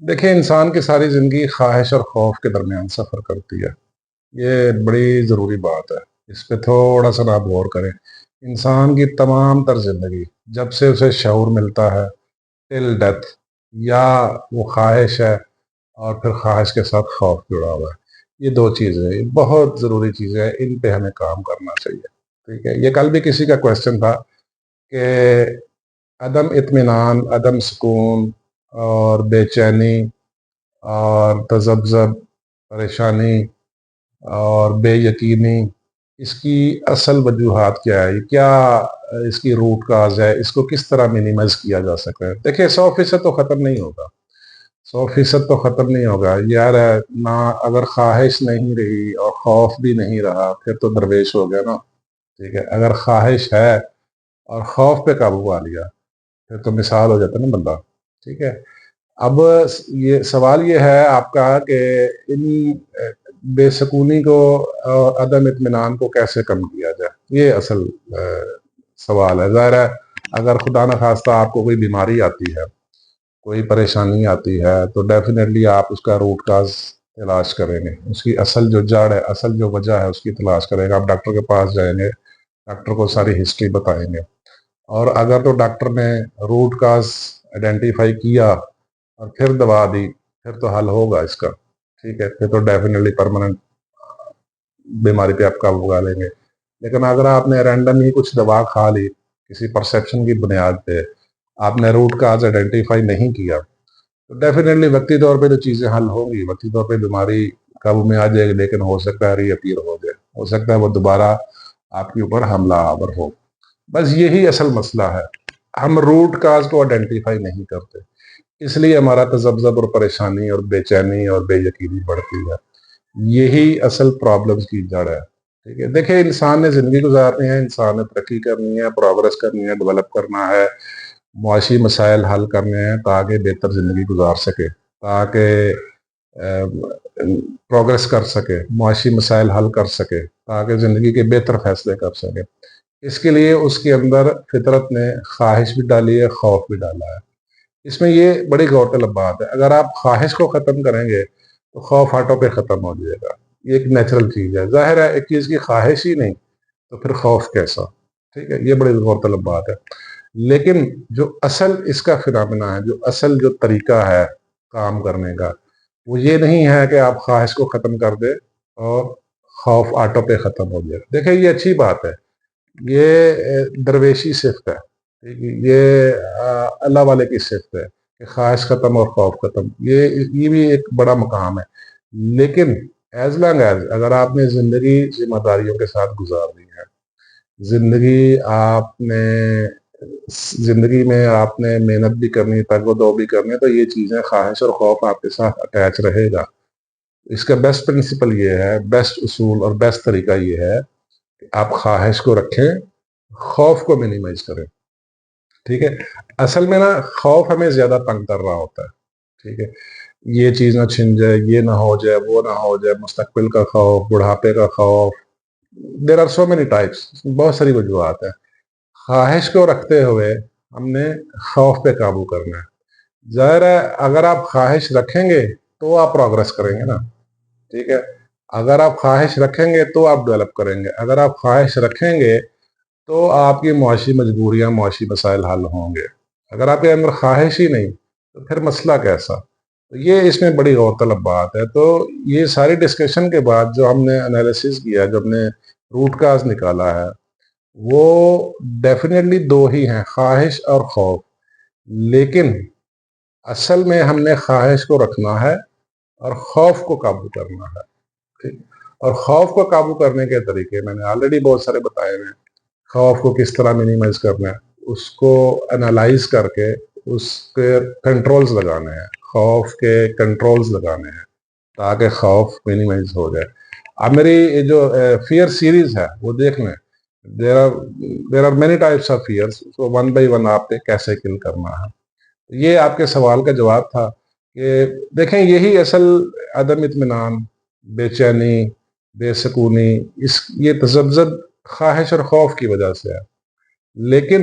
دیکھیں، انسان کی ساری زندگی خواہش اور خوف کے درمیان سفر کرتی ہے۔ یہ بڑی ضروری بات ہے، اس پہ تھوڑا سا آپ غور کریں۔ انسان کی تمام تر زندگی جب سے اسے شعور ملتا ہے ٹل ڈیتھ، یا وہ خواہش ہے اور پھر خواہش کے ساتھ خوف جڑا ہوا ہے۔ یہ دو چیزیں، یہ بہت ضروری چیزیں ہیں، ان پہ ہمیں کام کرنا چاہیے۔ ٹھیک ہے، یہ کل بھی کسی کا کویشچن تھا کہ عدم اطمینان، عدم سکون اور بے چینی اور تذبذب، پریشانی اور بے یقینی، اس کی اصل وجوہات کیا ہے؟ کیا اس کی روٹ کاز ہے؟ اس کو کس طرح منیمائز کیا جا سکتا ہے؟ دیکھیں، 100% تو ختم نہیں ہوگا، 100% تو ختم نہیں ہوگا یار۔ نہ اگر خواہش نہیں رہی اور خوف بھی نہیں رہا پھر تو درویش ہو گیا نا۔ ٹھیک ہے، اگر خواہش ہے اور خوف پہ قابو پا لیا پھر تو مثال ہو جاتا ہے نا بندہ۔ ٹھیک ہے، اب یہ سوال یہ ہے آپ کا کہ ان بے سکونی کو اور عدم اطمینان کو کیسے کم کیا جائے، یہ اصل سوال ہے۔ ظاہر ہے اگر خدا نخواستہ آپ کو کوئی بیماری آتی ہے، کوئی پریشانی آتی ہے، تو ڈیفینیٹلی آپ اس کا روٹ کاز تلاش کریں گے، اس کی اصل جو جڑ ہے، اصل جو وجہ ہے اس کی تلاش کریں گے۔ آپ ڈاکٹر کے پاس جائیں گے، ڈاکٹر کو ساری ہسٹری بتائیں گے، اور اگر تو ڈاکٹر نے روٹ کاز آئیڈینٹیفائی کیا اور پھر دوا دی پھر تو حل ہوگا اس کا۔ ٹھیک ہے، پھر تو ڈیفینیٹلی پرماننٹ بیماری پہ آپ قابو پا لیں گے۔ لیکن اگر آپ نے رینڈم ہی کچھ دوا کھا لی کسی پرسیپشن کی بنیاد پہ، آپ نے روٹ کاز آئیڈینٹیفائی نہیں کیا، تو ڈیفینیٹلی وقتی طور پہ جو چیزیں حل ہوں گی، وقتی طور پہ بیماری قابو میں آ جائے گی، لیکن ہو سکتا ہے ری اپیئر ہو جائے، ہو سکتا ہے وہ دوبارہ آپ کے اوپر حملہ آور ہو۔ بس یہی اصل مسئلہ ہے، ہم روٹ کاز کو آئیڈینٹیفائی نہیں کرتے، اس لیے ہمارا تذبذب اور پریشانی اور بے چینی اور بے یقینی بڑھتی ہے۔ یہی اصل پرابلمز کی جڑ ہے۔ ٹھیک ہے، دیکھیں، انسان نے زندگی گزارنی ہے، انسان نے ترقی کرنی ہے، پروگرس کرنی ہے، ڈیولپ کرنا ہے، معاشی مسائل حل کرنے ہیں تاکہ بہتر زندگی گزار سکے، تاکہ پروگرس کر سکے، معاشی مسائل حل کر سکے، تاکہ زندگی کے بہتر فیصلے کر سکے۔ اس کے لیے اس کے اندر فطرت نے خواہش بھی ڈالی ہے، خوف بھی ڈالا ہے۔ اس میں یہ بڑی غور طلب بات ہے، اگر آپ خواہش کو ختم کریں گے تو خوف آٹو پہ ختم ہو جائے گا۔ یہ ایک نیچرل چیز ہے، ظاہر ہے ایک چیز کی خواہش ہی نہیں تو پھر خوف کیسا؟ ٹھیک ہے، یہ بڑی غور طلب بات ہے۔ لیکن جو اصل اس کا فنامنا ہے، جو اصل جو طریقہ ہے کام کرنے کا، وہ یہ نہیں ہے کہ آپ خواہش کو ختم کر دیں اور خوف آٹو پہ ختم ہو جائے۔ دیکھیں، یہ اچھی بات ہے، یہ درویشی صفت ہے، ٹھیک ہے، یہ اللہ والے کی صفت ہے کہ خواہش ختم اور خوف ختم، یہ بھی ایک بڑا مقام ہے۔ لیکن ایز لانگ ایز اگر آپ نے زندگی ذمہ داریوں کے ساتھ گزارنی ہے، زندگی میں آپ نے محنت بھی کرنی، تگ و دو بھی کرنی ہے، تو یہ چیزیں خواہش اور خوف آپ کے ساتھ اٹیچ رہے گا۔ اس کا بیسٹ پرنسپل یہ ہے، بیسٹ اصول اور بیسٹ طریقہ یہ ہے کہ آپ خواہش کو رکھیں، خوف کو منیمائز کریں۔ ٹھیک ہے، اصل میں نا خوف ہمیں زیادہ تنگ کر رہا ہوتا ہے۔ ٹھیک ہے، یہ چیز نہ چھن جائے، یہ نہ ہو جائے، وہ نہ ہو جائے، مستقبل کا خوف، بڑھاپے کا خوف، there are so many types, بہت ساری وجوہات ہیں۔ خواہش کو رکھتے ہوئے ہم نے خوف پہ قابو کرنا ہے۔ ظاہر ہے اگر آپ خواہش رکھیں گے تو آپ پروگرس کریں گے نا۔ ٹھیک ہے، اگر آپ خواہش رکھیں گے تو آپ ڈیولپ کریں گے، اگر آپ خواہش رکھیں گے تو آپ کی معاشی مجبوریاں، معاشی مسائل حل ہوں گے۔ اگر آپ کے اندر خواہش ہی نہیں تو پھر مسئلہ کیسا؟ تو یہ اس میں بڑی غور طلب بات ہے۔ تو یہ ساری ڈسکشن کے بعد جو ہم نے انالیسس کیا، جو ہم نے روٹ کاز نکالا ہے، وہ ڈیفینیٹلی دو ہی ہیں، خواہش اور خوف۔ لیکن اصل میں ہم نے خواہش کو رکھنا ہے اور خوف کو قابو کرنا ہے۔ ٹھیک، اور خوف کو قابو کرنے کے طریقے میں نے آلریڈی بہت سارے بتائے ہیں۔ خوف کو کس طرح منیمائز کرنا ہے، اس کو انالائز کر کے اس کے کنٹرولز لگانے ہیں، خوف کے کنٹرولز لگانے ہیں تاکہ خوف منیمائز ہو جائے۔ اب میری یہ جو فیئر سیریز ہے وہ دیکھ لیں، there are many types of fears, تو ون بائی ون آپ پہ کیسے کل کرنا ہے۔ یہ آپ کے سوال کا جواب تھا کہ دیکھیں، یہی اصل عدم اطمینان، بے چینی، بے سکونی، یہ تذبذب خواہش اور خوف کی وجہ سے ہے۔ لیکن